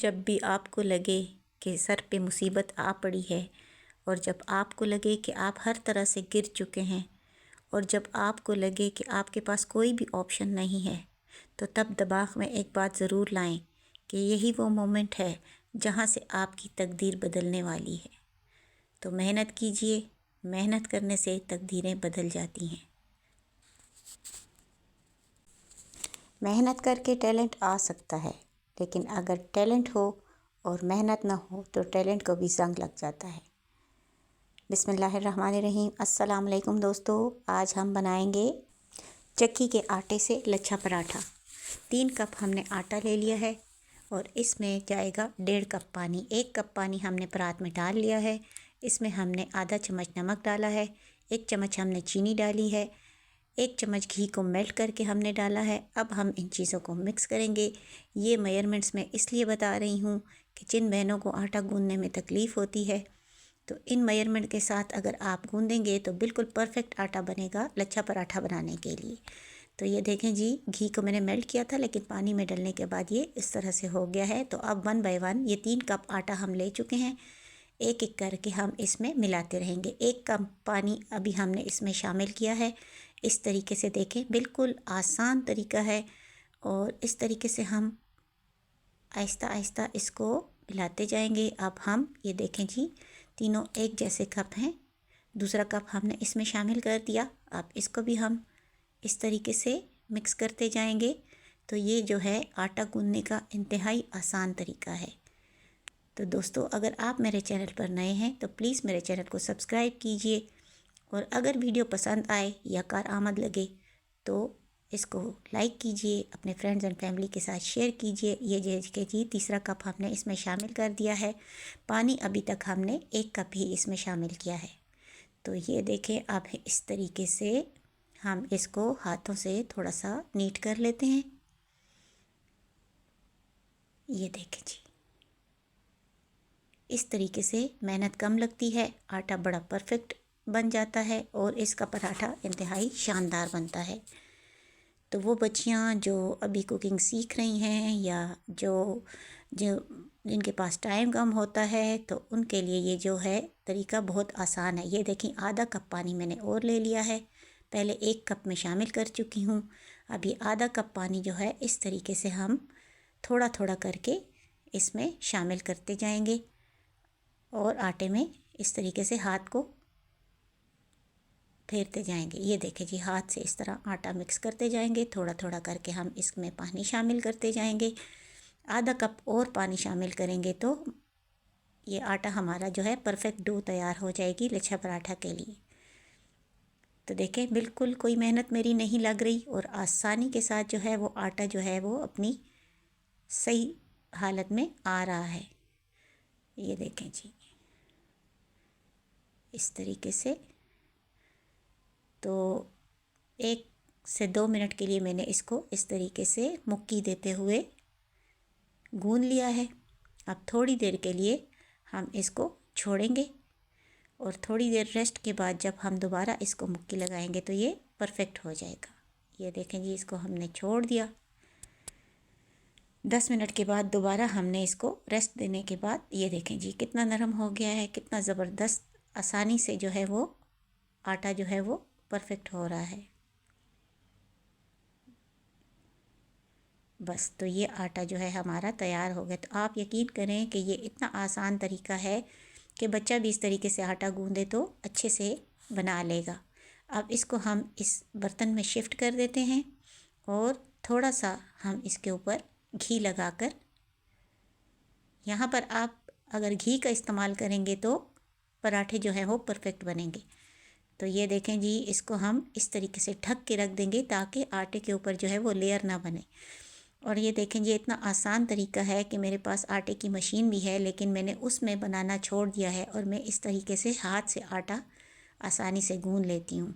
जब भी आपको लगे कि सर पे मुसीबत आ पड़ी है और जब आपको लगे कि आप हर तरह से गिर चुके हैं और जब आपको लगे कि आपके पास कोई भी ऑप्शन नहीं है, तो तब दिमाग में एक बात ज़रूर लाएं कि यही वो मोमेंट है जहां से आपकी तकदीर बदलने वाली है। तो मेहनत कीजिए, मेहनत करने से तकदीरें बदल जाती हैं। मेहनत करके टैलेंट आ सकता है, लेकिन अगर टैलेंट हो और मेहनत ना हो तो टैलेंट को भी जंग लग जाता है। बिस्मिल्लाहिर्रहमानिर्रहीम। अस्सलाम वालेकुम दोस्तों, आज हम बनाएंगे चक्की के आटे से लच्छा पराठा। 3 कप हमने आटा ले लिया है और इसमें जाएगा 1.5 कप पानी। 1 कप पानी हमने परात में डाल लिया है। इसमें हमने आधा चम्मच नमक डाला है, 1 चम्मच हमने चीनी डाली है, 1 चम्मच घी को मेल्ट करके हमने डाला है। अब हम इन चीज़ों को मिक्स करेंगे। ये मेजरमेंट्स मैं इसलिए बता रही हूँ कि जिन बहनों को आटा गूंदने में तकलीफ़ होती है, तो इन मेजरमेंट के साथ अगर आप गूंदेंगे तो बिल्कुल परफेक्ट आटा बनेगा लच्छा पराठा बनाने के लिए। तो ये देखें जी, घी को मैंने मेल्ट किया था, लेकिन पानी में डालने के बाद ये इस तरह से हो गया है। तो अब 1 बाय 1 ये 3 कप आटा हम ले चुके हैं। एक एक करके हम इसमें मिलाते रहेंगे। 1 कप पानी अभी हमने इसमें शामिल किया है। इस तरीके से देखें, बिल्कुल आसान तरीका है और इस तरीके से हम आहिस्ता आहिस्ता इसको मिलाते जाएंगे। अब हम ये देखें जी, तीनों एक जैसे कप हैं। दूसरा कप हमने इसमें शामिल कर दिया। अब इसको भी हम इस तरीके से मिक्स करते जाएंगे। तो ये जो है आटा गूंदने का इंतहाई आसान तरीका है। तो दोस्तों, अगर आप मेरे चैनल पर नए हैं तो प्लीज़ मेरे चैनल को सब्सक्राइब कीजिए और अगर वीडियो पसंद आए या कारआमद लगे तो इसको लाइक कीजिए, अपने फ्रेंड्स एंड फैमिली के साथ शेयर कीजिए। ये देखिए जी, तीसरा कप हमने इसमें शामिल कर दिया है। पानी अभी तक हमने 1 कप ही इसमें शामिल किया है। तो ये देखें, अब इस तरीके से हम इसको हाथों से थोड़ा सा नीट कर लेते हैं। ये देखें जी, इस तरीके से मेहनत कम लगती है, आटा बड़ा परफेक्ट बन जाता है और इसका पराठा इंतहाई शानदार बनता है। तो वो बच्चियाँ जो अभी कुकिंग सीख रही हैं या जो जो जिनके पास टाइम कम होता है, तो उनके लिए ये जो है तरीका बहुत आसान है। ये देखें, आधा कप पानी मैंने और ले लिया है। पहले 1 कप में शामिल कर चुकी हूँ। अब ये आधा कप पानी जो है इस तरीके से हम थोड़ा थोड़ा करके इसमें शामिल करते जाएंगे और आटे में इस तरीके से हाथ को फेरते जाएंगे। ये देखें जी, हाथ से इस तरह आटा मिक्स करते जाएंगे। थोड़ा थोड़ा करके हम इसमें पानी शामिल करते जाएंगे। आधा कप और पानी शामिल करेंगे तो ये आटा हमारा जो है परफेक्ट डो तैयार हो जाएगी लच्छा पराठा के लिए। तो देखें, बिल्कुल कोई मेहनत मेरी नहीं लग रही और आसानी के साथ जो है वो आटा जो है वो अपनी सही हालत में आ रहा है। ये देखें जी, इस तरीके से। तो 1 से 2 मिनट के लिए मैंने इसको इस तरीके से मुक्की देते हुए गूंद लिया है। अब थोड़ी देर के लिए हम इसको छोड़ेंगे और थोड़ी देर रेस्ट के बाद जब हम दोबारा इसको मुक्की लगाएंगे तो ये परफेक्ट हो जाएगा। ये देखें जी, इसको हमने छोड़ दिया। 10 मिनट के बाद दोबारा हमने इसको रेस्ट देने के बाद ये देखें जी, कितना नरम हो गया है, कितना ज़बरदस्त आसानी से जो है वो आटा जो है वो परफेक्ट हो रहा है। बस, तो ये आटा जो है हमारा तैयार हो गया। तो आप यकीन करें कि ये इतना आसान तरीका है कि बच्चा भी इस तरीके से आटा गूंदे तो अच्छे से बना लेगा। अब इसको हम इस बर्तन में शिफ्ट कर देते हैं और थोड़ा सा हम इसके ऊपर घी लगाकर, यहाँ पर आप अगर घी का इस्तेमाल करेंगे तो पराठे जो हैं वो परफेक्ट बनेंगे। तो ये देखें जी, इसको हम इस तरीके से ढक के रख देंगे ताकि आटे के ऊपर जो है वो लेयर ना बने। और ये देखें जी, इतना आसान तरीका है कि मेरे पास आटे की मशीन भी है, लेकिन मैंने उसमें बनाना छोड़ दिया है और मैं इस तरीके से हाथ से आटा आसानी से गूंद लेती हूँ।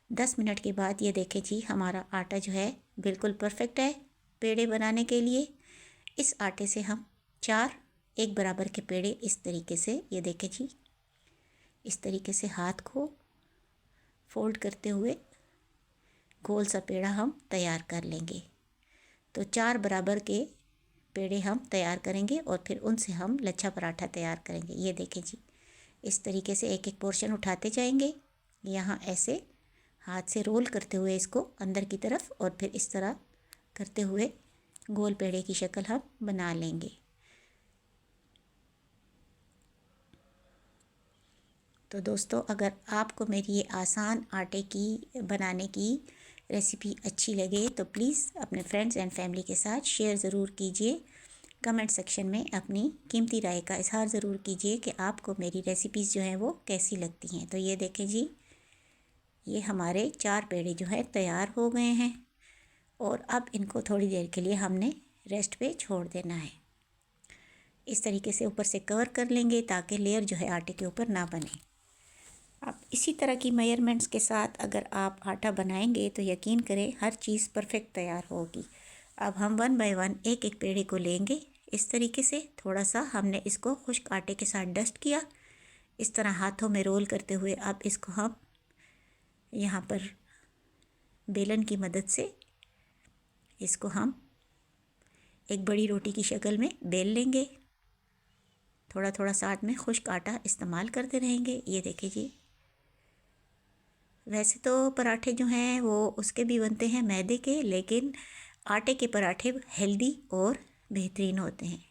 10 मिनट के बाद ये देखें जी, हमारा आटा जो है बिल्कुल परफेक्ट है पेड़े बनाने के लिए। इस आटे से हम 4 एक बराबर के पेड़े इस तरीके से, ये देखें जी, इस तरीके से हाथ को फोल्ड करते हुए गोल सा पेड़ा हम तैयार कर लेंगे। तो 4 बराबर के पेड़े हम तैयार करेंगे और फिर उनसे हम लच्छा पराठा तैयार करेंगे। ये देखें जी, इस तरीके से एक एक पोर्शन उठाते जाएंगे, यहाँ ऐसे हाथ से रोल करते हुए इसको अंदर की तरफ, और फिर इस तरह करते हुए गोल पेड़े की शक्ल हम बना लेंगे। तो दोस्तों, अगर आपको मेरी ये आसान आटे की बनाने की रेसिपी अच्छी लगे तो प्लीज़ अपने फ्रेंड्स एंड फैमिली के साथ शेयर ज़रूर कीजिए। कमेंट सेक्शन में अपनी कीमती राय का इजहार ज़रूर कीजिए कि आपको मेरी रेसिपीज़ जो हैं वो कैसी लगती हैं। तो ये देखें जी, ये हमारे 4 पेड़े जो है तैयार हो गए हैं और अब इनको थोड़ी देर के लिए हमने रेस्ट पे छोड़ देना है। इस तरीके से ऊपर से कवर कर लेंगे ताकि लेयर जो है आटे के ऊपर ना बने। अब इसी तरह की मेजरमेंट्स के साथ अगर आप आटा बनाएंगे तो यकीन करें हर चीज़ परफेक्ट तैयार होगी। अब हम 1 बाय 1 एक एक पेड़े को लेंगे। इस तरीके से थोड़ा सा हमने इसको खुश्क आटे के साथ डस्ट किया, इस तरह हाथों में रोल करते हुए अब इसको हम यहाँ पर बेलन की मदद से इसको हम एक बड़ी रोटी की शक्ल में बेल लेंगे। थोड़ा थोड़ा साथ में खुश्क आटा इस्तेमाल करते रहेंगे। ये देखिए जी, वैसे तो पराठे जो हैं वो उसके भी बनते हैं मैदे के, लेकिन आटे के पराठे हेल्दी और बेहतरीन होते हैं।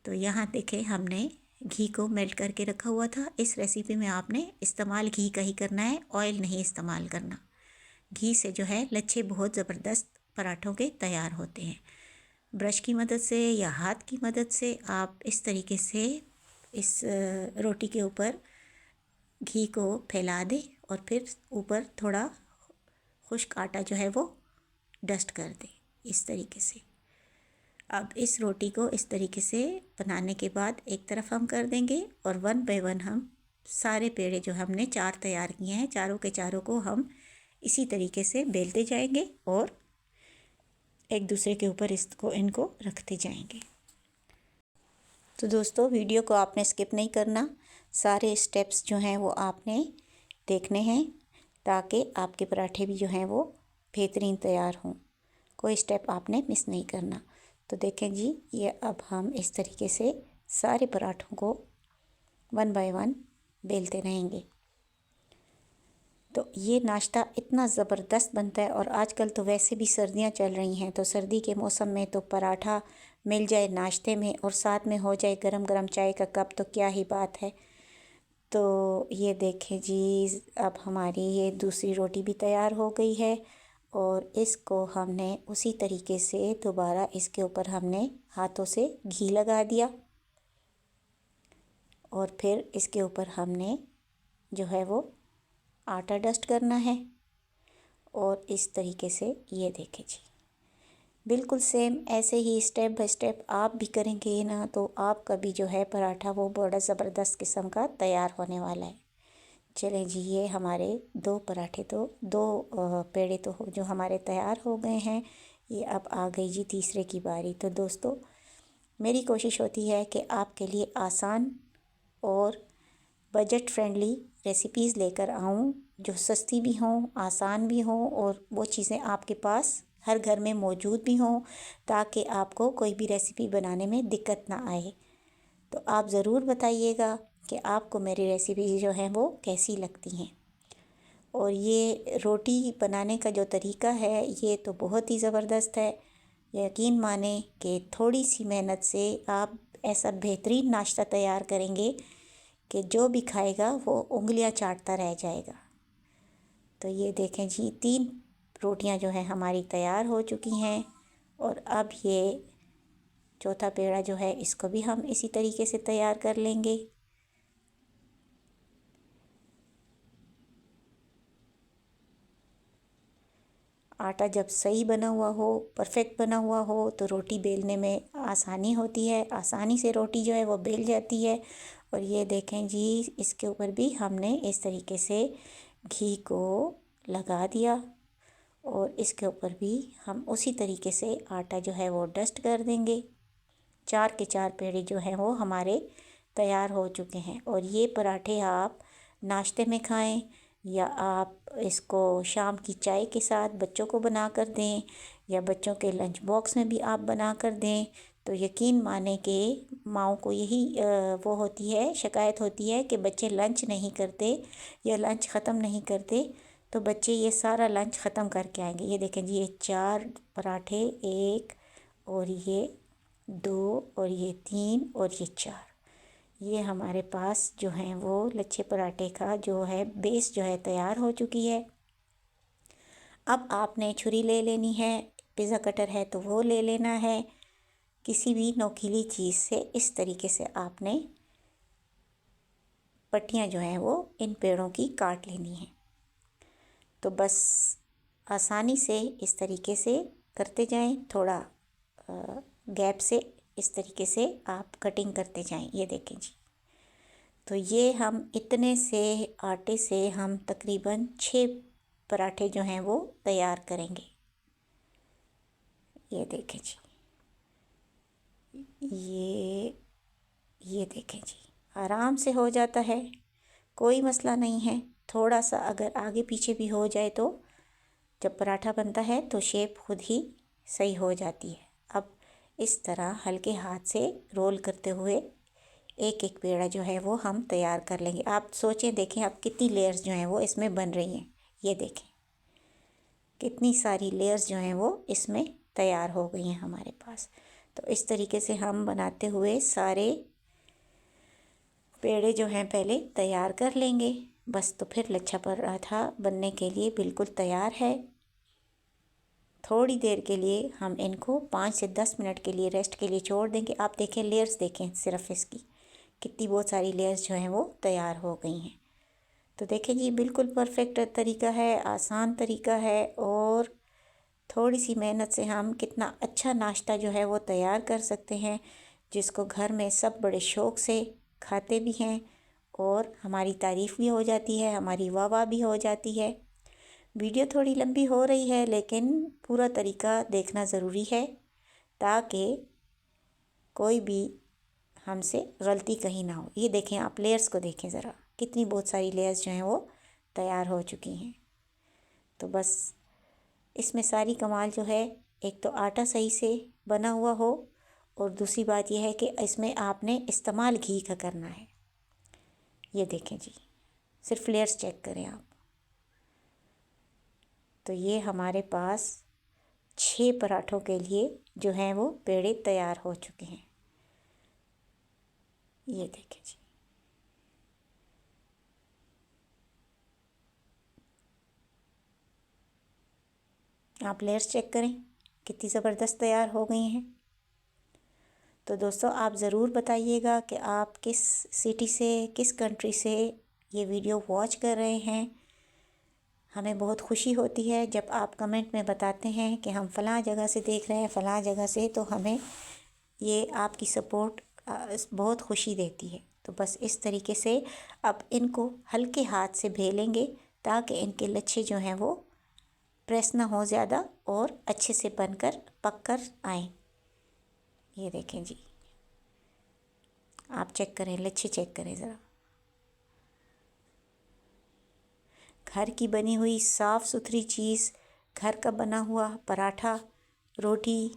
तो यहाँ देखें, हमने घी को मेल्ट करके रखा हुआ था। इस रेसिपी में आपने इस्तेमाल घी का ही करना है, ऑयल नहीं इस्तेमाल करना। घी से जो है लच्छे बहुत ज़बरदस्त पराठों के तैयार होते हैं। ब्रश की मदद से या हाथ की मदद से आप इस तरीके से इस रोटी के ऊपर घी को फैला दें और फिर ऊपर थोड़ा खुश्क आटा जो है वो डस्ट कर दें इस तरीके से। अब इस रोटी को इस तरीके से बनाने के बाद एक तरफ हम कर देंगे और 1 बाय 1 हम सारे पेड़े जो हमने 4 तैयार किए हैं, चारों के चारों को हम इसी तरीके से बेलते जाएंगे और एक दूसरे के ऊपर इनको रखते जाएंगे। तो दोस्तों, वीडियो को आपने स्किप नहीं करना, सारे स्टेप्स जो हैं वो आपने देखने हैं ताकि आपके पराठे भी जो हैं वो बेहतरीन तैयार हों। कोई स्टेप आपने मिस नहीं करना। तो देखें जी, ये अब हम इस तरीके से सारे पराठों को 1 बाय 1 बेलते रहेंगे। तो ये नाश्ता इतना ज़बरदस्त बनता है, और आजकल तो वैसे भी सर्दियां चल रही हैं, तो सर्दी के मौसम में तो पराठा मिल जाए नाश्ते में और साथ में हो जाए गरम गरम चाय का कप, तो क्या ही बात है। तो ये देखें जी, अब हमारी ये दूसरी रोटी भी तैयार हो गई है और इसको हमने उसी तरीके से दोबारा इसके ऊपर हमने हाथों से घी लगा दिया और फिर इसके ऊपर हमने जो है वो आटा डस्ट करना है। और इस तरीके से ये देखें जी, बिल्कुल सेम ऐसे ही स्टेप बाय स्टेप आप भी करेंगे ना, तो आपका भी जो है पराठा वो बड़ा ज़बरदस्त किस्म का तैयार होने वाला है। चलें जी, ये हमारे 2 पराठे तो 2 पेड़े तो जो हमारे तैयार हो गए हैं। ये अब आ गई जी तीसरे की बारी। तो दोस्तों, मेरी कोशिश होती है कि आपके लिए आसान और बजट फ्रेंडली रेसिपीज़ लेकर आऊँ जो सस्ती भी हों, आसान भी हों और वो चीज़ें आपके पास हर घर में मौजूद भी हों, ताकि आपको कोई भी रेसिपी बनाने में दिक्कत ना आए। तो आप ज़रूर बताइएगा कि आपको मेरी रेसिपी जो हैं वो कैसी लगती हैं। और ये रोटी बनाने का जो तरीका है ये तो बहुत ही ज़बरदस्त है। यकीन माने कि थोड़ी सी मेहनत से आप ऐसा बेहतरीन नाश्ता तैयार करेंगे कि जो भी खाएगा वो उंगलियां चाटता रह जाएगा। तो ये देखें जी, 3 रोटियां जो है हमारी तैयार हो चुकी हैं और अब ये चौथा पेड़ा जो है इसको भी हम इसी तरीके से तैयार कर लेंगे। आटा जब सही बना हुआ हो, परफेक्ट बना हुआ हो, तो रोटी बेलने में आसानी होती है, आसानी से रोटी जो है वो बेल जाती है। और ये देखें जी, इसके ऊपर भी हमने इस तरीके से घी को लगा दिया और इसके ऊपर भी हम उसी तरीके से आटा जो है वो डस्ट कर देंगे। 4 के 4 पेड़े जो हैं वो हमारे तैयार हो चुके हैं। और ये पराठे आप नाश्ते में खाएं, या आप इसको शाम की चाय के साथ बच्चों को बना कर दें या बच्चों के लंच बॉक्स में भी आप बना कर दें, तो यकीन माने कि माँओं को यही वो होती है, शिकायत होती है कि बच्चे लंच नहीं करते या लंच ख़त्म नहीं करते। तो बच्चे ये सारा लंच ख़त्म करके आएंगे। ये देखें जी, ये 4 पराठे, 1 और ये 2 और ये 3 और ये 4, ये हमारे पास जो हैं वो लच्छे पराठे का जो है बेस जो है तैयार हो चुकी है। अब आपने छुरी ले लेनी है, पिज़्ज़ा कटर है तो वो ले लेना है। किसी भी नोकीली चीज़ से इस तरीके से आपने पट्टियाँ जो हैं वो इन पेड़ों की काट लेनी है। तो बस आसानी से इस तरीके से करते जाएं, थोड़ा गैप से इस तरीके से आप कटिंग करते जाएं। ये देखें जी, तो ये हम इतने से आटे से हम तकरीबन 6 पराठे जो हैं वो तैयार करेंगे। ये देखें जी, ये देखें जी, आराम से हो जाता है, कोई मसला नहीं है। थोड़ा सा अगर आगे पीछे भी हो जाए तो जब पराठा बनता है तो शेप खुद ही सही हो जाती है। अब इस तरह हल्के हाथ से रोल करते हुए एक एक पेड़ा जो है वो हम तैयार कर लेंगे। आप सोचें, देखें आप कितनी लेयर्स जो हैं वो इसमें बन रही हैं। ये देखें कितनी सारी लेयर्स जो हैं वो इसमें तैयार हो गई हैं हमारे पास। तो इस तरीके से हम बनाते हुए सारे पेड़े जो हैं पहले तैयार कर लेंगे। बस तो फिर लच्छा पराठा बनने के लिए बिल्कुल तैयार है। थोड़ी देर के लिए हम इनको 5 से 10 मिनट के लिए रेस्ट के लिए छोड़ देंगे। आप देखें लेयर्स, देखें सिर्फ इसकी कितनी बहुत सारी लेयर्स जो हैं वो तैयार हो गई हैं। तो देखें जी, बिल्कुल परफेक्ट तरीका है, आसान तरीका है और थोड़ी सी मेहनत से हम कितना अच्छा नाश्ता जो है वो तैयार कर सकते हैं, जिसको घर में सब बड़े शौक़ से खाते भी हैं और हमारी तारीफ़ भी हो जाती है, हमारी वाह वाह भी हो जाती है। वीडियो थोड़ी लंबी हो रही है लेकिन पूरा तरीका देखना ज़रूरी है ताकि कोई भी हमसे गलती कहीं ना हो। ये देखें, आप लेयर्स को देखें ज़रा, कितनी बहुत सारी लेयर्स जो हैं वो तैयार हो चुकी हैं। तो बस इसमें सारी कमाल जो है, एक तो आटा सही से बना हुआ हो और दूसरी बात यह है कि इसमें आपने इस्तेमाल घी का करना है। ये देखें जी, सिर्फ लेयर्स चेक करें आप। तो ये हमारे पास 6 पराठों के लिए जो हैं वो पेड़े तैयार हो चुके हैं। ये देखें जी, आप लेयर्स चेक करें कितनी ज़बरदस्त तैयार हो गई हैं। तो दोस्तों, आप ज़रूर बताइएगा कि आप किस सिटी से, किस कंट्री से ये वीडियो वॉच कर रहे हैं। हमें बहुत खुशी होती है जब आप कमेंट में बताते हैं कि हम फ़लाँ जगह से देख रहे हैं, फ़लाँ जगह से। तो हमें ये आपकी सपोर्ट बहुत खुशी देती है। तो बस इस तरीके से अब इनको हल्के हाथ से बेलेंगे ताकि इनके लच्छे जो हैं वो प्रेस ना हो ज़्यादा और अच्छे से बनकर पक कर आएँ। ये देखें जी, आप चेक करें, लच्छे चेक करें ज़रा। घर की बनी हुई साफ़ सुथरी चीज़, घर का बना हुआ पराठा, रोटी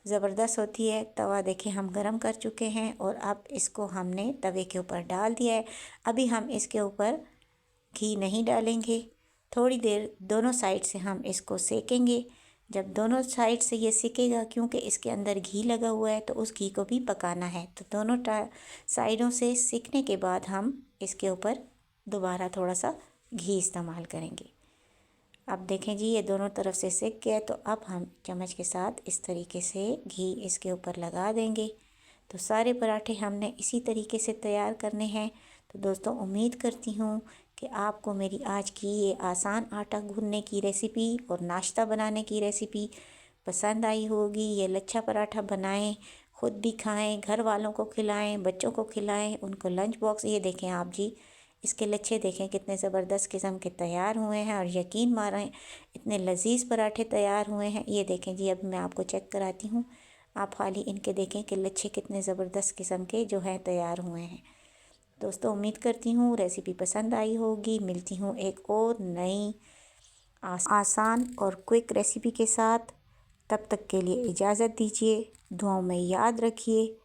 ज़बरदस्त होती है। तवा देखें हम गरम कर चुके हैं और अब इसको हमने तवे के ऊपर डाल दिया है। अभी हम इसके ऊपर घी नहीं डालेंगे, थोड़ी देर दोनों साइड से हम इसको सेकेंगे। जब दोनों साइड से ये सिकेगा, क्योंकि इसके अंदर घी लगा हुआ है तो उस घी को भी पकाना है। तो दोनों साइडों से सिकने के बाद हम इसके ऊपर दोबारा थोड़ा सा घी इस्तेमाल करेंगे। अब देखें जी, ये दोनों तरफ से सिक गया। तो अब हम चम्मच के साथ इस तरीके से घी इसके ऊपर लगा देंगे। तो सारे पराठे हमने इसी तरीके से तैयार करने हैं। तो दोस्तों, उम्मीद करती हूँ कि आपको मेरी आज की ये आसान आटा गूंदने की रेसिपी और नाश्ता बनाने की रेसिपी पसंद आई होगी। ये लच्छा पराठा बनाएं, ख़ुद भी खाएं, घर वालों को खिलाएं, बच्चों को खिलाएं, उनको लंच बॉक्स। ये देखें आप जी, इसके लच्छे देखें कितने ज़बरदस्त किस्म के तैयार हुए हैं और यकीन मारें इतने लजीज पराठे तैयार हुए हैं। ये देखें जी, अब मैं आपको चेक कराती हूँ। आप खाली इनके देखें कि लच्छे कितने ज़बरदस्त किस्म के जो हैं तैयार हुए हैं। दोस्तों उम्मीद करती हूँ रेसिपी पसंद आई होगी। मिलती हूँ एक और नई आसान और क्विक रेसिपी के साथ। तब तक के लिए इजाज़त दीजिए। दुआओं में याद रखिए।